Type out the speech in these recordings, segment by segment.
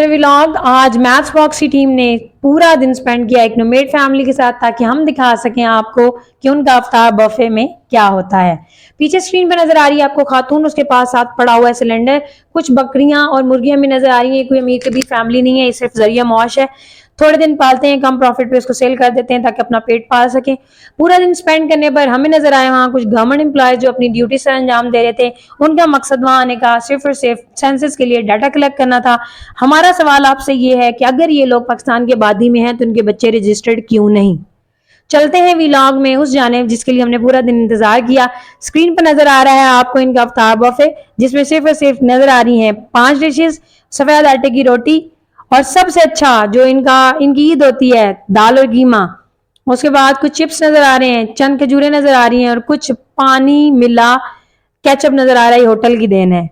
Vlog आज maths box की team ने पूरा दिन स्पेंड किया एक नोमेड फैमिली के साथ ताकि हम दिखा सकें आपको कि उनका अफ्तार बफे में क्या होता है। पीछे स्क्रीन पर नजर आ रही है आपको खातून, उसके पास साथ पड़ा हुआ है सिलेंडर, कुछ बकरियां और मुर्गियां भी नजर आ रही है। कोई अमीर कभी फैमिली नहीं है, ये सिर्फ जरिया मौश है। थोड़े दिन पालते हैं, कम प्रॉफिट पे इसको सेल कर देते हैं ताकि अपना पेट पाल सके। पूरा दिन स्पेंड करने पर हमें नजर आए वहां कुछ गवर्नमेंट एम्प्लॉयज जो अपनी ड्यूटी से अंजाम दे रहे थे। उनका मकसद वहां आने का सिर्फ और सिर्फ सेंसस के लिए डाटा कलेक्ट करना था। हमारा सवाल आपसे ये है कि अगर ये लोग पाकिस्तान के आबादी में हैं तो उनके बच्चे रजिस्टर्ड क्यों नहीं। चलते हैं व्लॉग में उस जानिब जिसके लिए हमने पूरा दिन इंतजार किया। स्क्रीन पर नजर आ रहा है आपको इनका अफ्तार बफे, जिसमें सिर्फ और सिर्फ नजर आ रही हैं 5 डिशेस, सफेद आटे की रोटी और सबसे अच्छा जो इनकी ईद होती है दाल और कीमा। उसके बाद कुछ चिप्स नजर आ रहे हैं, चंद खजूरें नजर आ रही हैं और कुछ पानी मिला केचप नजर आ रहा है। होटल की देन है।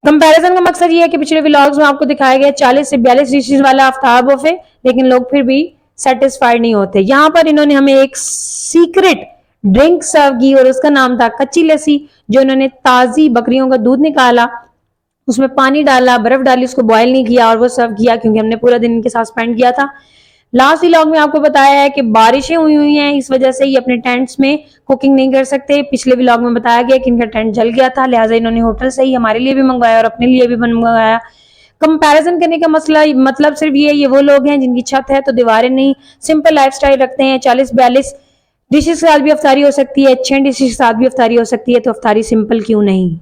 कंपैरिजन का मकसद ये है कि पिछले व्लॉग्स में आपको दिखाया गया 40 से 42 डिशेस वाला अफ्तार बुफे, लेकिन लोग फिर भी सेटिस्फाइड नहीं होते। यहाँ पर इन्होंने हमें एक सीक्रेट ड्रिंक सर्व की और उसका नाम था कच्ची लस्सी, जो इन्होंने ताजी बकरियों का दूध निकाला, उसमें पानी डाला, बर्फ डाली, उसको बॉयल नहीं किया और वो सर्व किया, क्योंकि हमने पूरा दिन इनके साथ स्पेंड किया था। लास्ट व्लॉग में आपको बताया है कि बारिशें हुई हैं, इस वजह से ये अपने टेंट्स में कुकिंग नहीं कर सकते। पिछले व्लॉग में बताया गया कि इनका टेंट जल गया था, लिहाजा इन्होंने होटल से ही हमारे लिए भी मंगवाया और अपने लिए भी मंगवाया। कंपैरिजन करने का मसला मतलब सिर्फ ये वो लोग हैं जिनकी छत है तो दीवारें नहीं, सिंपल लाइफस्टाइल रखते हैं। 40-42 डिशेस के साथ भी अफ्तारी हो सकती है, 6 डिशेस के साथ भी अफ्तारी हो सकती है, तो अफ्तारी सिंपल क्यों नहीं।